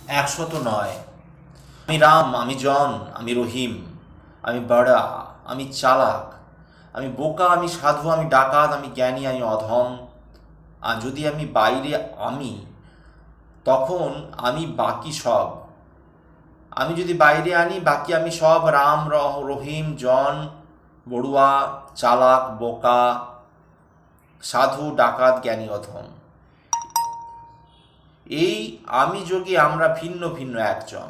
109। আমি রাম, আমি জন, আমি রহিম, আমি বড়া, আমি চালাক, আমি বোকা, আমি সাধু, আমি ডাকাত, আমি জ্ঞানী, আমি অধম। আর যদি আমি বাইরে আমি, তখন আমি বাকি সব। আমি যদি বাইরে আনি, বাকি আমি সব রাম, রহিম, জন, বড়ুয়া, চালাক, বোকা, সাধু, ডাকাত, জ্ঞানী, অধম। এই আমি যোগে আমরা ভিন্ন ভিন্ন একজন।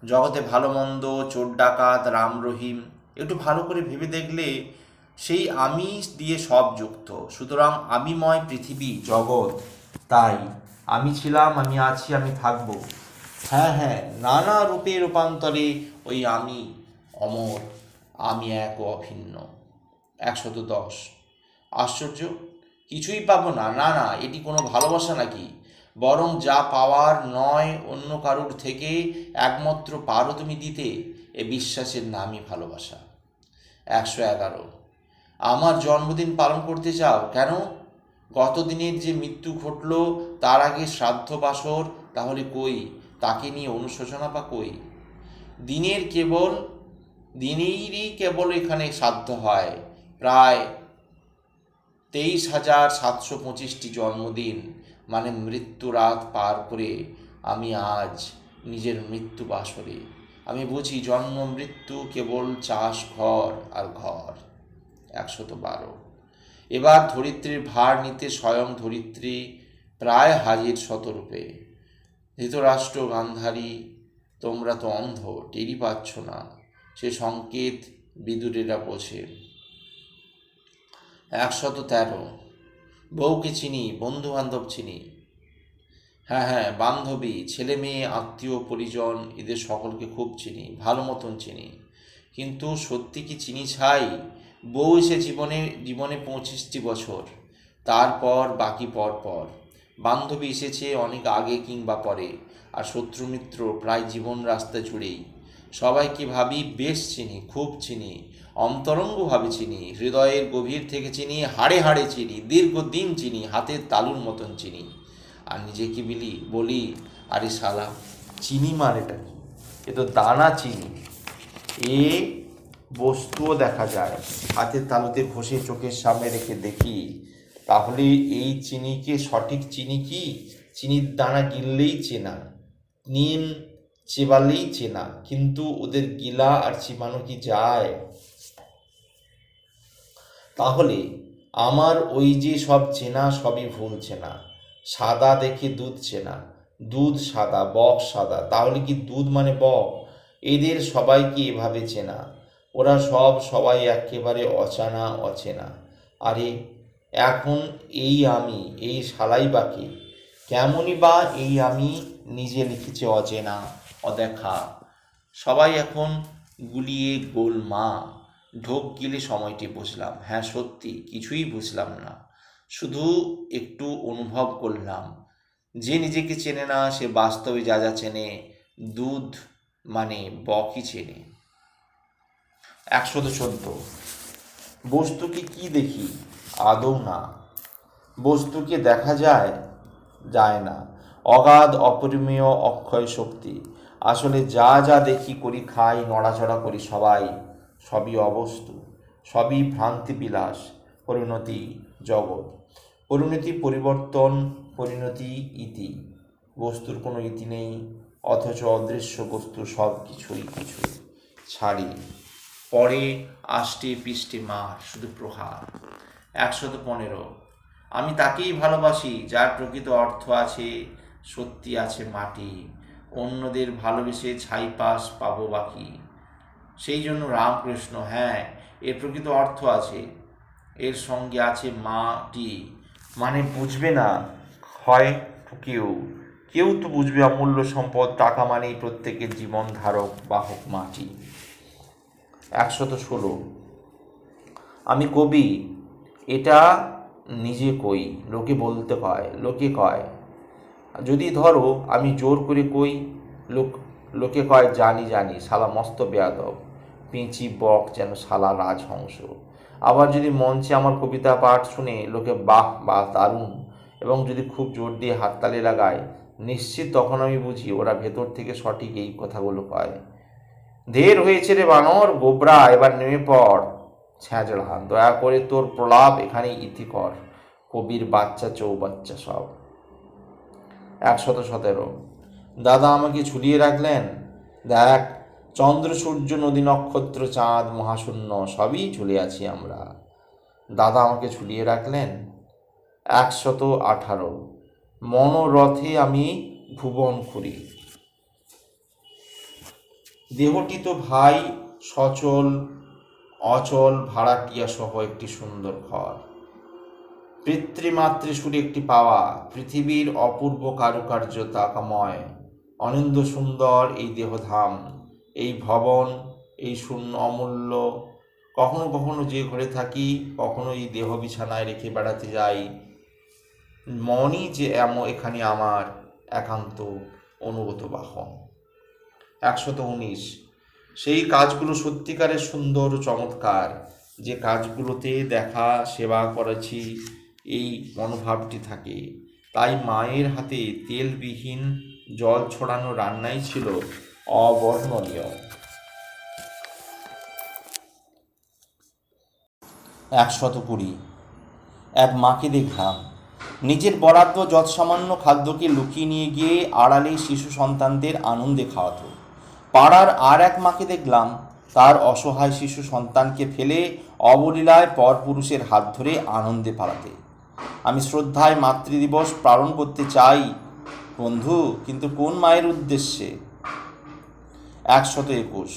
জগতে ভালো মন্দ, চোর ডাকাত, রাম রহিম, একটু ভালো করে ভেবে দেখলে সেই আমি দিয়ে সব যুক্ত। সুতরাং আমিময় পৃথিবী জগৎ। তাই আমি ছিলাম, আমি আছি, আমি থাকব। হ্যাঁ হ্যাঁ, নানা রূপে রূপান্তরে ওই আমি অমর, আমি এক ও অভিন্ন। 110। আশ্চর্য, কিছুই পাবো না? না না, এটি কোনো ভালোবাসা নাকি? বরং যা পাওয়ার নয় অন্য কারুর থেকে একমাত্র পারো তুমি দিতে, এ বিশ্বাসের নামই ভালোবাসা। 111। আমার জন্মদিন পালন করতে চাও কেন? গত দিনের যে মৃত্যু ঘটল, তার আগে শ্রাদ্ধ বাসর, তাহলে কই তাকে নিয়ে অনুশোচনা বা কই? দিনের কেবল দিনেরই কেবল এখানে শ্রাদ্ধ হয়। প্রায় 23,725টি জন্মদিন, মানে মৃত্যু রাত পার করে আমি আজ নিজের মৃত্যু বাসরে। আমি বুঝি জন্ম মৃত্যু কেবল চাষ ঘর আর ঘর। 112। এবার ধরিত্রীর ভার নিতে স্বয়ং ধরিত্রী প্রায় হাজির শতরূপে। ধৃতরাষ্ট্র, গান্ধারী, তোমরা তো অন্ধ, টেরই পাচ্ছ না, সে সংকেত বিদুরেরা বোঝে। 113। বউকে চিনি, বন্ধু বান্ধব চিনি। হ্যাঁ হ্যাঁ, বান্ধবী, ছেলে মেয়ে, আত্মীয় পরিজন, এদের সকলকে খুব চিনি, ভালো মতন চিনি। কিন্তু সত্যি কি চিনি ছাই? বউ এসে জীবনে জীবনে 25টি বছর, তারপর বাকি পর পর। বান্ধবী এসেছে অনেক আগে কিংবা পরে, আর শত্রু মিত্র প্রায় জীবন রাস্তা জুড়েই। সবাইকে ভাবি বেশ চিনি, খুব চিনি, অন্তরঙ্গভাবে চিনি, হৃদয়ের গভীর থেকে চিনি, হাড়ে হাড়ে চিনি, দীর্ঘদিন চিনি, হাতের তালুর মতন চিনি। আর নিজেকে বলি, আরে শালা, চিনি মানেটা কি? এ তো দানা চিনি। এ বস্তুও দেখা যায়, হাতের তালুতে ঘষে চোখের সামনে রেখে দেখি। তাহলে এই চিনিকে সঠিক চিনি কি? চিনির দানা গিললেই চেনা, নিম চেবালেই চেনা, কিন্তু ওদের গিলা আর চিবানো কি যায়? তাহলে আমার ওই যে সব চেনা, সবই ভুল চেনা। সাদা দেখে দুধ চেনা, দুধ সাদা, বক সাদা, তাহলে কি দুধ মানে বক? এদের সবাইকে এভাবে চেনা। ওরা সবাই একেবারে অচানা অচেনা। আরে এখন এই আমি, এই শালাই বাকে কেমনই বা এই আমি নিজে লিখেছে অচেনা, অদেখা। সবাই এখন গুলিয়ে গোলমা। ঢোক গিলে সময়টি বুঝলাম। হ্যাঁ সত্যি কিছুই বুঝলাম না, শুধু একটু অনুভব করলাম। যে নিজেকে চেনে না, সে বাস্তবে যা যা চেনে, দুধ মানে বকই চেনে। 114। বস্তুকে কি দেখি? আদৌ না। বস্তুকে দেখা যায়? যায় না। অগাধ অপরিমেয় অক্ষয় শক্তি। আসলে যা যা দেখি, করি, খাই, নড়াচড়া করি, সবই অবস্তু, সবই ভ্রান্তি বিলাস, পরিণতি জগৎ। পরিণতি পরিবর্তন, পরিণতি ইতি। বস্তুর কোনো ইতি নেই, অথচ অদৃশ্য বস্তু সব কিছুই ছাড়ি। পরে আষ্টে পৃষ্ঠে মার, শুধু প্রহার। 115। আমি তাকেই ভালোবাসি যার প্রকৃত অর্থ আছে, সত্যি আছে মাটি। অন্যদের ভালোবেসে ছাইপাস পাবো বাকি। সেই জন্য রামকৃষ্ণ, হ্যাঁ, এর প্রকৃত অর্থ আছে, এর সঙ্গে আছে মাটি। মানে বুঝবে না হয় কেউ, কেউ তো বুঝবে অমূল্য সম্পদ টাকা মানেই প্রত্যেকের জীবন ধারক বাহক মাটি। 116। আমি কবি, এটা নিজে কই, লোকে বলতে কয়, লোকে কয়। যদি ধরো আমি জোর করে কই, লোকে কয় জানি জানি, শালা মস্ত বেয়াদব, পেঁচি বক যেন শালা রাজহংস। আবার যদি মঞ্চে আমার কবিতা পাঠ শুনে লোকে বাহ বাহ দারুণ, এবং যদি খুব জোর দিয়ে হাততালি লাগায়, নিশ্চিত তখন আমি বুঝি ওরা ভেতর থেকে সঠিক এই কথাগুলো কয়। ঢের হয়েছে রে বানর, গোবরা, এবার নেমে পড়। ছ্যাঁচড়া, দয়া করে তোর প্রলাপ এখানেই ইতি কর। কবির বাচ্চা চৌবাচ্চা সব। 117। দাদা আমাকে ঝুলিয়ে রাখলেন। দেখ, চন্দ্র, সূর্য, নদী, নক্ষত্র, চাঁদ, মহাশূন্য সবই ঝুলে আছি আমরা। দাদা আমাকে ঝুলিয়ে রাখলেন। 118। মনোরথে আমি ভুবন ঘুরি। দেহটি তো ভাই সচল অচল ভাড়াটিয়া সহ একটি সুন্দর ঘর। পিতৃমাতৃ সুরে একটি পাওয়া, পৃথিবীর অপূর্ব কারুকার্য তাকাময়, অনিন্দ সুন্দর এই দেহধাম, এই ভবন, এই শূন্য অমূল্য। কখনো কখনো যে ঘরে থাকি, কখনো এই দেহ বিছানায় রেখে বেড়াতে যাই। মনই যে এখানে আমার একান্ত অনুগত বাহন। 119। সেই কাজগুলো সত্যিকারের সুন্দর চমৎকার, যে কাজগুলোতে দেখা সেবা করেছি এই মনোভাবটি থাকে। তাই মায়ের হাতে তেলবিহীন জল ছড়ানো রান্নাই ছিল অবর্ণনীয়। 120। এক মাকে দেখলাম নিজের বরাদ্দ যৎসামান্য খাদ্যকে লুকিয়ে নিয়ে গিয়ে আড়ালে শিশু সন্তানদের আনন্দে খাওয়াতো। পাড়ার আর এক মাকে দেখলাম তার অসহায় শিশু সন্তানকে ফেলে অবলীলায় পরপুরুষের হাত ধরে আনন্দে পালাতে। আমি শ্রদ্ধায় মাতৃদিবস পালন করতে চাই বন্ধু, কিন্তু কোন মায়ের উদ্দেশ্যে? 121।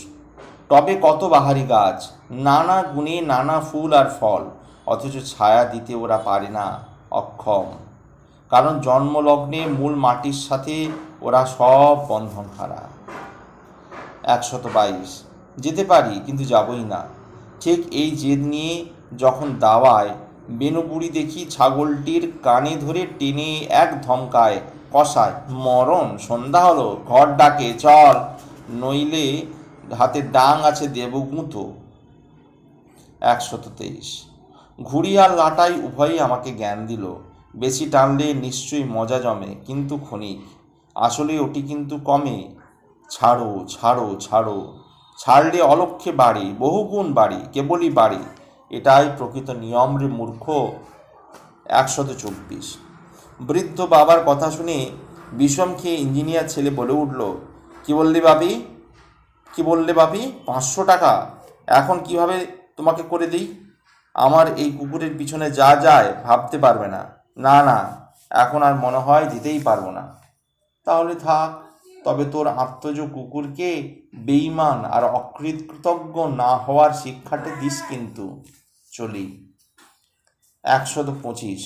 টবে কত বাহারি গাছ, নানা গুণে নানা ফুল আর ফল, অথচ ছায়া দিতে ওরা পারে না, অক্ষম। কারণ জন্মলগ্নে মূল মাটির সাথে ওরা সব বন্ধন হারা। 122। যেতে পারি কিন্তু যাবই না। ঠিক এই জেদ নিয়ে যখন দাওয়ায় বেনুবুড়ি দেখি ছাগলটির কানে ধরে টেনে এক ধমকায় কষায়, মরণ, সন্ধ্যা হলো, ঘর ডাকে, চল, নইলে হাতে ডাং আছে দেব গুঁতো। 123। ঘুড়ি আর লাটাই উভয়ই আমাকে জ্ঞান দিল, বেশি টানলে নিশ্চয়ই মজা জমে, কিন্তু ক্ষণিক, আসলে ওটি কিন্তু কমে। ছাড়ো ছাড়ো ছাড়ো, ছাড়লে অলক্ষ্যে বাড়ে, বহুগুণ বাড়ে, কেবলই বাড়ে, এটাই প্রকৃত নিয়ম রে মূর্খ। 124। বৃদ্ধ বাবার কথা শুনে বিষম খেয়ে ইঞ্জিনিয়ার ছেলে বলে উঠল, কি বললে বাপি, কি বললে বাপি? 500 টাকা এখন কিভাবে তোমাকে করে দিই? আমার এই কুকুরের পিছনে যা যায় ভাবতে পারবে না। না না, এখন আর মনে হয় দিতেই পারবো না। তাহলে থাক, তবে তোর আত্মজ কুকুরকে বেঈমান আর অকৃতজ্ঞ না হওয়ার শিক্ষাটা দিস কিন্তু। চলি। 125।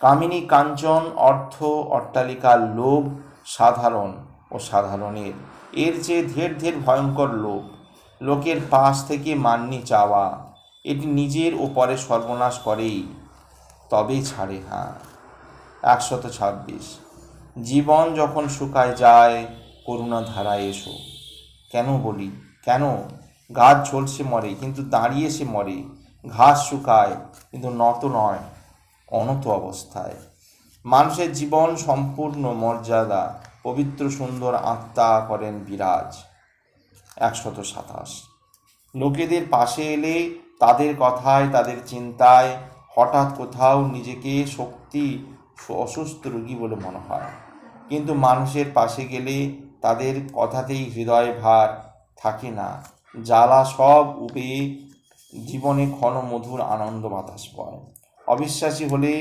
কামিনী কাঞ্চন, অর্থ, অট্টালিকার লোভ সাধারণ ও সাধারণের, এর চেয়ে ঢের ঢের ভয়ঙ্কর লোভ, লোকের পাশ থেকে মান্যি চাওয়া। এটি নিজের ও পরের সর্বনাশ করেই, তবেই ছাড়ে। হ্যাঁ। 126। জীবন যখন শুকায় যায়, করুণা ধারায় এসো। কেন বলি, কেন? গাছ ঝলসে মরে কিন্তু দাঁড়িয়ে সে মরে, ঘাস শুকায় কিন্তু নত নয়, অনত অবস্থায়। মানুষের জীবন সম্পূর্ণ মর্যাদা, পবিত্র সুন্দর আত্মা করেন বিরাজ। 127। লোকেদের পাশে এলে তাদের কথায় তাদের চিন্তায় হঠাৎ কোথাও নিজেকে শক্তি অসুস্থ রোগী বলে মনে হয়, কিন্তু মানুষের পাশে গেলে তাদের কথাতেই হৃদয় ভার থাকে না, জ্বালা সব উপে জীবনে ক্ষণ মধুর আনন্দ বাতাস বয়। অবিশ্বাসী হলে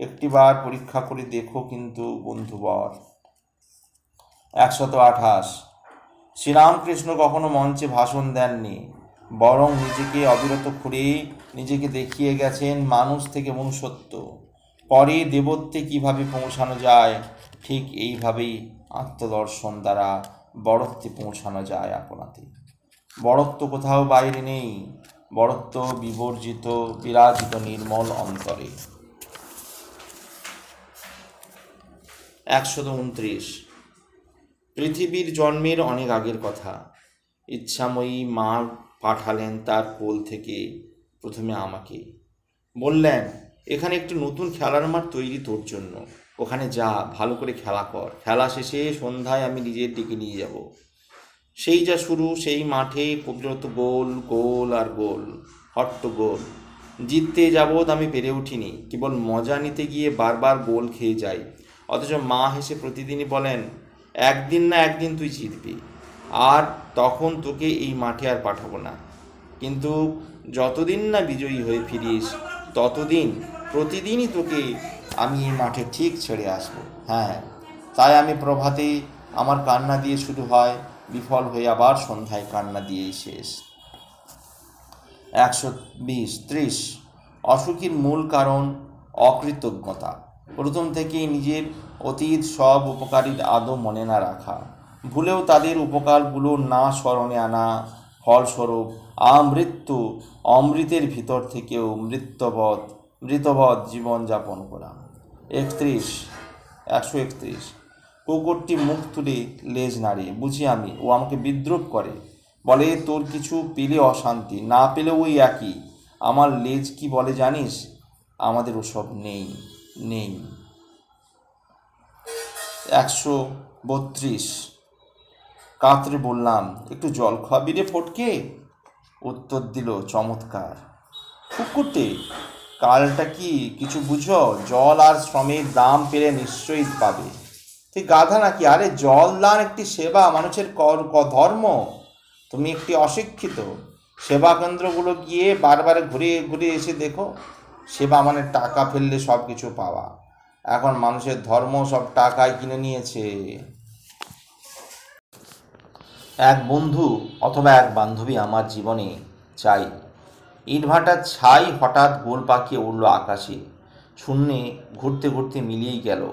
একটিবার পরীক্ষা করে দেখো কিন্তু বন্ধুবর। 128। শ্রীরামকৃষ্ণ কখনো মঞ্চে ভাষণ দেননি, বরং নিজেকে অবিরত খুঁড়ে নিজেকে দেখিয়ে গেছেন মানুষ থেকে মনুষ্যত্ব, পরে দেবত্বে কিভাবে পৌঁছানো যায়, ঠিক এইভাবেই আত্মদর্শন দ্বারা বড়ত্বে পৌঁছানো যায় আপনাতে। বড়ত্ব কোথাও বাইরে নেই, বড়ত্ব বিবর্জিত বিরাজিত নির্মল অন্তরে। 129। পৃথিবীর জন্মের অনেক আগের কথা, ইচ্ছাময়ী মা পাঠালেন তার কোল থেকে প্রথমে আমাকে, বললেন, এখানে একটি নতুন খেলার মাঠ তৈরি তোর জন্য, ওখানে যা, ভালো করে খেলা কর, খেলা শেষে সন্ধ্যায় আমি নিজের দিকে নিয়ে যাব। সেই যা শুরু, সেই মাঠে কবিরত গোল গোল আর গোল, হট্টগোল। জিততে যাবৎ আমি পেরে উঠিনি, কেবল মজা নিতে গিয়ে বারবার গোল খেয়ে যাই। অথচ মা হেসে প্রতিদিনই বলেন, একদিন না একদিন তুই জিতবি, আর তখন তোকে এই মাঠে আর পাঠাবো না। কিন্তু যতদিন না বিজয়ী হয়ে ফিরিস, ততদিন প্রতিদিনই তোকে আমি এই মাঠে ঠিক ছেড়ে আসবো। হ্যাঁ, তাই আমি প্রভাতে আমার কান্না দিয়ে শুরু হয়, বিফল হয়ে আবার সন্ধ্যায় কান্না দিয়েই শেষ। 130 অসুখীর মূল কারণ অকৃতজ্ঞতা। প্রথম থেকেই নিজের অতীত সব উপকারীর আদৌ মনে না রাখা, ভুলেও তাদের উপকারগুলো না স্মরণে আনা, ফলস্বরূপ আমৃত্যু অমৃতের ভিতর থেকেও মৃতবৎ জীবনযাপন করা। 131 কুকুরটি মুখ তুলে লেজ নাড়ে, বুঝি আমি, ও আমাকে বিদ্রুপ করে, বলে তোর কিছু পেলে অশান্তি, না পেলেও ওই একই। আমার লেজ কি বলে জানিস? আমাদের ওসব নেই নেই। 132 কাতরে বললাম, একটু জল খাবি রে ফটকে? উত্তর দিল চমৎকার, কুকুরটে, কালটা কি কিছু বুঝো? জল আর শ্রমের দাম পেলে নিশ্চয়ই পাবে। তুই গাধা নাকি? আরে জল দান একটি সেবা, মানুষের ধর্ম। তুমি একটি অশিক্ষিত। সেবা কেন্দ্রগুলো গিয়ে বারবার ঘুরে ঘুরে এসে দেখো, সেবা মানে টাকা ফেললে সব কিছু পাওয়া। এখন মানুষের ধর্ম সব টাকায় কিনে নিয়েছে। এক বন্ধু অথবা এক বান্ধবী আমার জীবনে চাই। ইটভাটার ছাই হঠাৎ গোল পাকিয়ে উঠল আকাশে, শূন্যে ঘুরতে ঘুরতে মিলিয়েই গেল।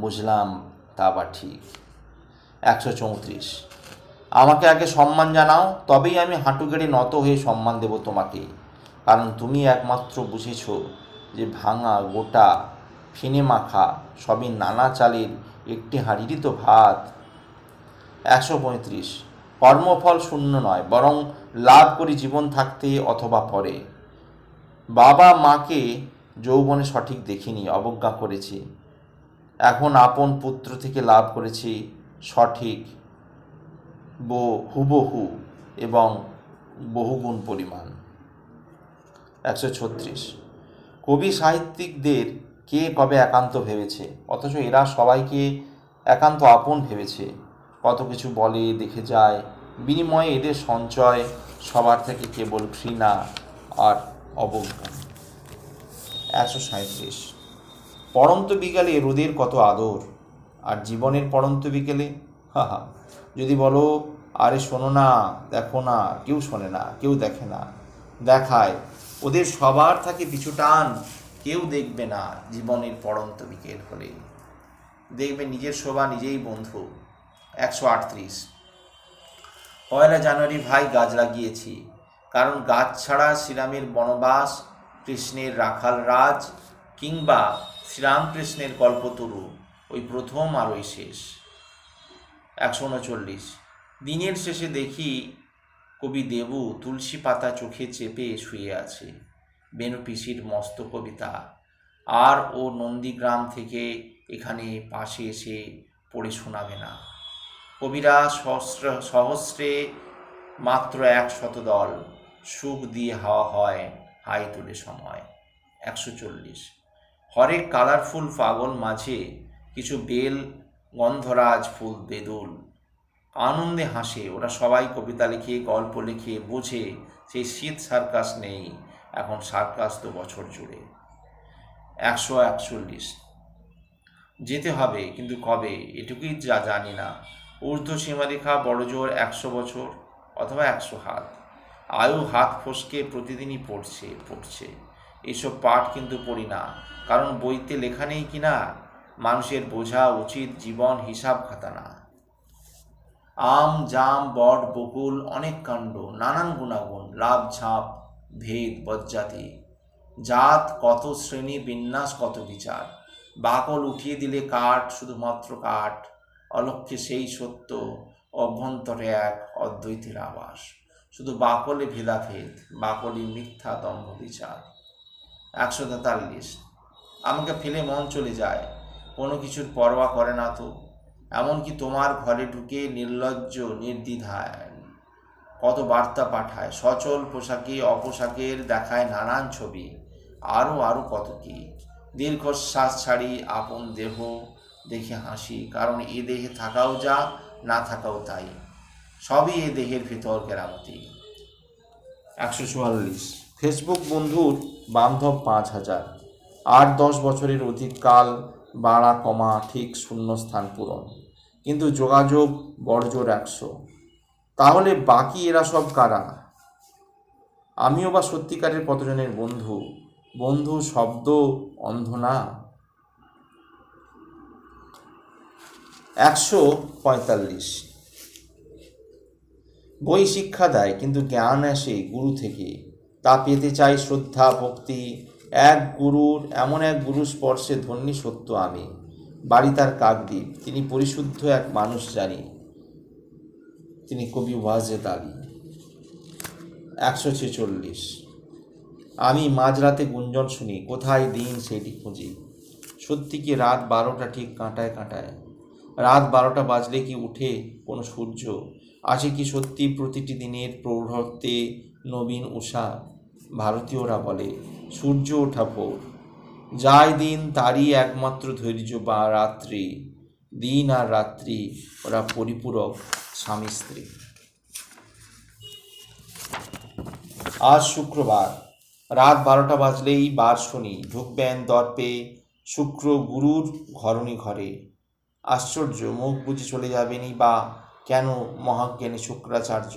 বুঝলাম তা আবার ঠিক। 134 আমাকে আগে সম্মান জানাও, তবেই আমি হাঁটু গেড়ে নত হয়ে সম্মান দেব তোমাকে। কারণ তুমি একমাত্র বুঝেছ যে ভাঙা গোটা ফিনে মাখা সবই নানা চালের একটি হাঁড়িরই তো ভাত। 135 কর্মফল শূন্য নয়, বরং লাভ করি জীবন থাকতে অথবা পরে। বাবা মাকে যৌবনে সঠিক দেখিনি, অবজ্ঞা করেছি। এখন আপন পুত্র থেকে লাভ করেছি সঠিক হুবহু এবং বহুগুণ পরিমাণ। 136 কবি সাহিত্যিকদের কে কবে একান্ত ভেবেছে, অথচ এরা সবাইকে একান্ত আপন ভেবেছে। কত কিছু বলে, দেখে যায়, বিনিময়ে এদের সঞ্চয় সবার থেকে কেবল ঘৃণা আর অবজ্ঞা। 137 পড়ন্ত বিকালে রোদের কত আদর, আর জীবনের পড়ন্ত বিকেলে হাহা, যদি বলো আরে শোনো না, দেখো না, কেউ শোনে না, কেউ দেখে না। দেখায় ওদের সবার থাকে পিছু টান, কেউ দেখবে না জীবনের পড়ন্ত বিকেল হলে, দেখবে নিজের শোভা নিজেই বন্ধু। 138 পয়লা জানুয়ারি ভাই গাছ লাগিয়েছি, কারণ গাছ ছাড়া শ্রীরামের বনবাস, কৃষ্ণের রাখাল রাজ কিংবা শ্রীরামকৃষ্ণের কল্পতরু ওই প্রথম আর ওই শেষ। 139 দিনের শেষে দেখি কবি দেবু তুলসী পাতা চোখে চেপে শুয়ে আছে। বেনু পিসির মস্ত কবিতা, আর ও নন্দীগ্রাম থেকে এখানে পাশে এসে পড়ে শোনাবে না। কবিরা সহস্রে মাত্র 100 দল, সুখ দিয়ে হাওয়া হয় হাই তুলে সময়। 140 হরেক কালারফুল পাগল মাঝে কিছু বেল গন্ধরাজ ফুল বেদুল, আনন্দে হাসে ওরা সবাই, কবিতা লিখে গল্প লিখে বোঝে সেই শীত সার্কাস নেই, এখন সার্কাস তো বছর জুড়ে। 141 যেতে হবে, কিন্তু কবে এটুকুই জানি না। ঊর্ধ্ব সীমারেখা বড়জোর 100 বছর অথবা 100 হাত। আয়ু হাত ফসকে প্রতিদিনই পড়ছে। এইসব পাঠ কিন্তু পড়ি না, কারণ বইতে লেখা নেই কিনা মানুষের বোঝা উচিত জীবন হিসাব খাতা না। আম জাম বট বকুল অনেক কাণ্ড, নানান গুণাগুণ, লাভ ঝাঁপ ভেদ বজ্জাতি, জাত কত শ্রেণী বিন্যাস কত বিচার। বাকল উঠিয়ে দিলে কাঠ, শুধুমাত্র কাঠ, অলক্ষ্যে সেই সত্য, অভ্যন্তরে এক অদ্বৈতের আবাস। শুধু বাকলে ভেদাভেদ, বাকলই মিথ্যা দম্ভ বিচার। 143 আমাকে ফেলে মন চলে যায়, কোনো কিছুর পরোয়া করে না তো। এমনকি তোমার ঘরে ঢুকে নির্লজ্জ নির্দ্বিধায় কত বার্তা পাঠায়, সচল পোশাকে অপোশাকের দেখায় নানান ছবি, আরও আরও কত কি। দীর্ঘশ্বাস ছাড়ি, আপন দেহ দেখে হাসি, কারণ এ দেহে থাকাও যা, না থাকাও তাই, সবই এ দেহের ভিতর কেরামতি। 144। ফেসবুক বন্ধুর বান্ধব 5000, 8-10 বছরের অধিক কাল বাড়া কমা ঠিক শূন্যস্থান পূরণ, কিন্তু যোগাযোগ বড়জোর 100। তাহলে বাকি এরা সব কারা? আমিও বা সত্যিকারের কতজনের বন্ধু? বন্ধু শব্দ অন্ধ না? 145। বই শিক্ষা দেয়, কিন্তু জ্ঞান আসে গুরু থেকে। তা পেতে চাই শ্রদ্ধা ভক্তি, এমন এক গুরু স্পর্শে ধন্যী সত্য আমি। বাড়ি তার কাকদ্বীপ, তিনি পরিশুদ্ধ এক মানুষ জানি, তিনি কবি ওয়াজেদ আলী। 146। আমি মাঝরাতে গুঞ্জন শুনি, কোথায় দিন সেটি খুঁজি। সত্যি কি রাত 12টা ঠিক কাঁটায় কাঁটায়? রাত 12টা বাজলে কি উঠে কোনো সূর্য? আসে কি সত্যি প্রতিটি দিনের প্রৌঢ়ত্বে নবীন উষা? ভারতীয়রা বলে সূর্য ওঠা ভোর, যায় দিন তারই একমাত্র ধৈর্য বা রাত্রি। দিন আর রাত্রি ওরা পরিপূরক স্বামী স্ত্রী। আজ শুক্রবার, রাত 12টা বাজলেই বার শুনি, ঢুকবেন দর্পে শুক্র গুরুর ঘরণী ঘরে। আশ্চর্য, মুখ বুঝে চলে যাবেনই বা কেন মহাজ্ঞানী শুক্রাচার্য?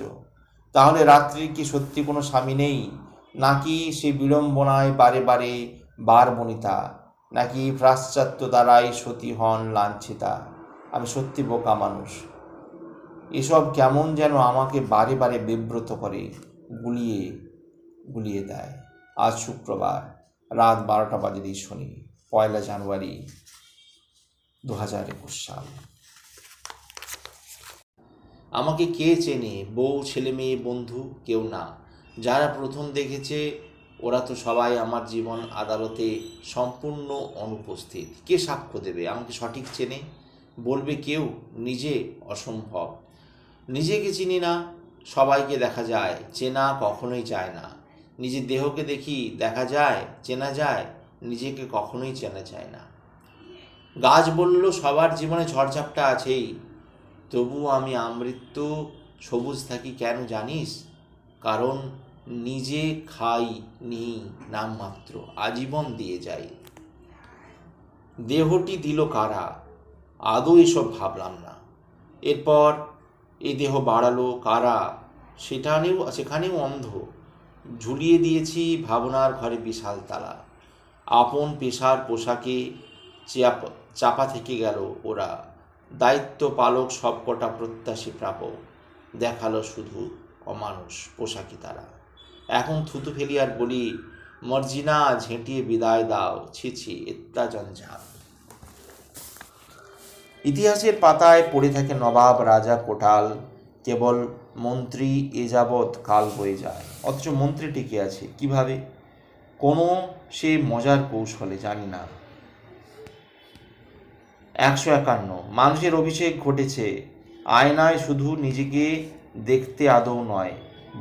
তাহলে রাত্রির কি সত্যি কোনো স্বামী নেই? নাকি সে বিড়ম্বনায় বারে বারে বার বনিতা? নাকি পাশ্চাত্য দ্বারাই সতী হন লাঞ্ছিতা? আমি সত্যি বোকা মানুষ। এসব কেমন যেন আমাকে বারে বারে বিব্রত করে, গুলিয়ে গুলিয়ে দেয়। আজ শুক্রবার, রাত 12টা বাজলেই শুনি, 1 জানুয়ারি 2021 সাল। আমাকে কে চেনে? বউ, ছেলে মেয়ে, বন্ধু? কেউ না। যারা প্রথম দেখেছে ওরা তো সবাই আমার জীবন আদালতে সম্পূর্ণ অনুপস্থিত। কে সাক্ষ্য দেবে আমাকে সঠিক চেনে? বলবে কেউ? নিজে অসম্ভব। নিজেকে চিনি না, সবাইকে দেখা যায়, চেনা কখনোই যায় না। নিজের দেহকে দেখি, দেখা যায়, চেনা যায়, নিজেকে কখনোই চেনা যায় না। গাছ বলল সবার জীবনে ঝড়ঝাপটা আছেই, তবু আমি আমৃত্য সবুজ থাকি কেন জানিস? কারণ নিজে খাই নি নামমাত্র, আজীবন দিয়ে যাই। দেহটি দিল কারা? আদৌ এসব ভাবলাম না। এরপর এ দেহ বাড়ালো কারা? সেখানেও অন্ধ। ঝুলিয়ে দিয়েছি ভাবনার ঘরে বিশাল তালা। আপন পেশার পোশাকে চাপা থেকে গেল ওরা। দায়িত্ব পালক সবকটা প্রত্যাশী প্রাপক, দেখালো শুধু অমানুষ পোশাকি তারা। এখন থুতু ফেলি আর বলি, মর্জিনা ঝেঁটিয়ে বিদায় দাও, ছি জঞ্জাল। ইতিহাসের পাতায় পড়ে থাকে নবাব, রাজা, কোটাল, কেবল মন্ত্রী এ যাবৎ কাল বয়ে যায়। অথচ মন্ত্রী টিকে আছে কিভাবে? কোনো সে মজার কৌশলে, জানি না। 151। মানুষের অভিষেক ঘটেছে, আয়নায় শুধু নিজেকে দেখতে আদৌ নয়,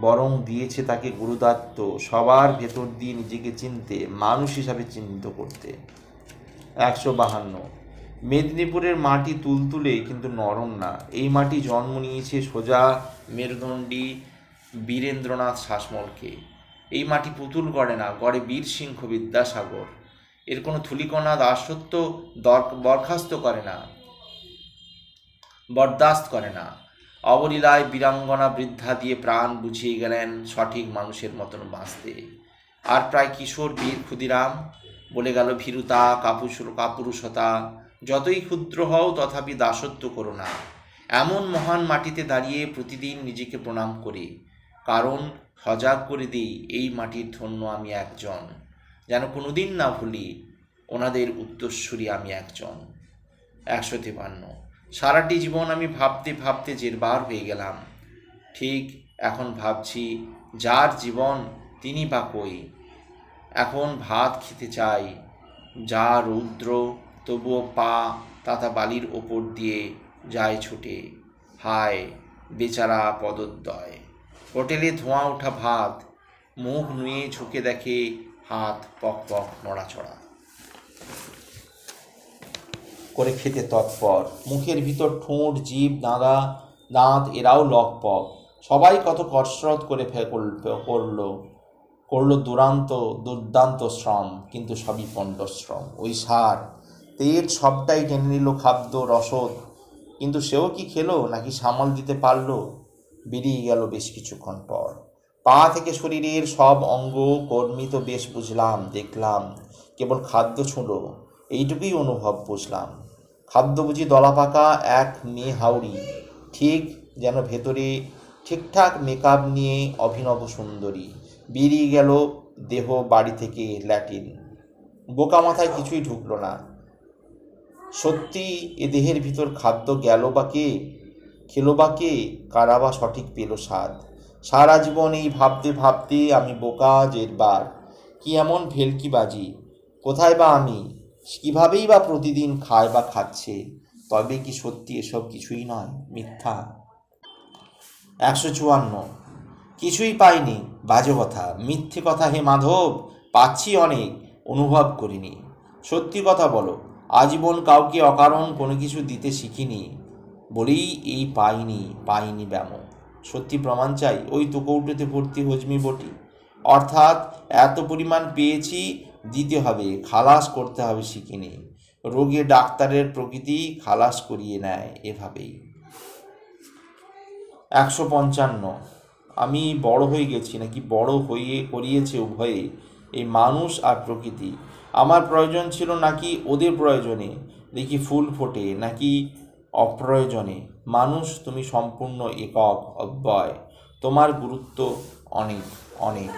বরং দিয়েছে তাকে গুরুদাত্ত সবার ভেতর দিয়ে নিজেকে চিনতে, মানুষ হিসাবে চিহ্নিত করতে। 152। মেদিনীপুরের মাটি তুলতুলে কিন্তু নরম না। এই মাটি জন্ম নিয়েছে সোজা মেরুদণ্ডী বীরেন্দ্রনাথ শাসমলকে। এই মাটি পুতুল গড়ে না, গড়ে বীরসিংহ বিদ্যাসাগর। এর কোনো থুলিকণা দাসত্ব বরখাস্ত করে না, বরদাস্ত করে না। অবলীলায় বীরাঙ্গনা বৃদ্ধা দিয়ে প্রাণ বুঝিয়ে গেলেন সঠিক মানুষের মতন বাঁচতে। আর প্রায় কিশোর বীর ক্ষুদিরাম বলে গেল ভীরুতা, কাপুরুষতা, যতই ক্ষুদ্র হও তথাপি দাসত্ব করো না। এমন মহান মাটিতে দাঁড়িয়ে প্রতিদিন নিজেকে প্রণাম করি, কারণ সজাগ করে দিই এই মাটির ধন্য আমি একজন, যেন কোনোদিন না ভুলি ওনাদের উত্তরসূরি আমি একজন। 153। সারাটি জীবন আমি ভাবতে ভাবতে জেরবার হয়ে গেলাম। ঠিক এখন ভাবছি, যার জীবন তিনি বা কই। এখন ভাত খেতে চাই, যা রৌদ্র তবুও পা তাতা বালির ওপর দিয়ে যায় ছুটে। হায় বেচারা পদোদ্বয়। হোটেলে ধোঁয়া ওঠা ভাত, মুখ নুয়ে ঝুঁকে দেখে হাত পক পক নড়াচড়া করে খেতে তৎপর। মুখের ভিতর ঠোঁট, জিভ, দাঁত এরাও লকপক। সবাই কত কসরত করে করলো দুর্দান্ত শ্রম, কিন্তু সবই পণ্ডশ্রম। ওই সার তেল সবটাই টেনে নিল খাদ্য রসদ, কিন্তু সেও কি খেলো নাকি সামাল দিতে পারলো? বেরিয়ে গেল বেশ কিছুক্ষণ পর। পা থেকে শরীরের সব অঙ্গ কর্মী তো বেশ বুঝলাম, দেখলাম, কেবল খাদ্য ছুঁলো এইটুকুই অনুভব বুঝলাম। খাদ্য বুঝি দলাপাকা এক মেয়ে হাউড়ি, ঠিক যেন ভেতরে ঠিকঠাক মেকআপ নিয়ে অভিনব সুন্দরী। বেরিয়ে গেল দেহ বাড়ি থেকে ল্যাটিন। বোকা মাথায় কিছুই ঢুকলো না। সত্যি এ দেহের ভিতর খাদ্য গেল বা কে, খেলো বা কে, কারা বা সঠিক পেল স্বাদ? সারা জীবন এই ভাবতে ভাবতে আমি বোকা জেরবার। কি এমন ভেলকিবাজি? কোথায় বা আমি? কীভাবেই বা প্রতিদিন খায় বা খাচ্ছে? তবে কি সত্যি এসব কিছুই নয়, মিথ্যা? 154। কিছুই পাইনি, বাজে কথা, মিথ্যে কথা হে মাধব। পাচ্ছি অনেক, অনুভব করিনি। সত্যি কথা বলো, আজীবন কাউকে অকারণ কোনো কিছু দিতে শিখিনি বলেই এই পাইনি ব্যামো। সত্যি প্রমাণ চাই, ওই তো কৌটোতে ভর্তি হজমি বটি। অর্থাৎ এত পরিমাণ পেয়েছি, দিতে হবে, খালাস করতে হবে শিখিনি। রোগে ডাক্তারের প্রকৃতি খালাস করিয়ে নেয় এভাবেই। 155। আমি বড় হয়ে গেছি নাকি বড় হয়ে করিয়েছে উভয়ে, এই মানুষ আর প্রকৃতি? আমার প্রয়োজন ছিল নাকি ওদের প্রয়োজনে? দেখি ফুল ফোটে নাকি অপ্রয়োজনে? মানুষ তুমি সম্পূর্ণ একক, অব্যয়। তোমার গুরুত্ব অনেক অনেক।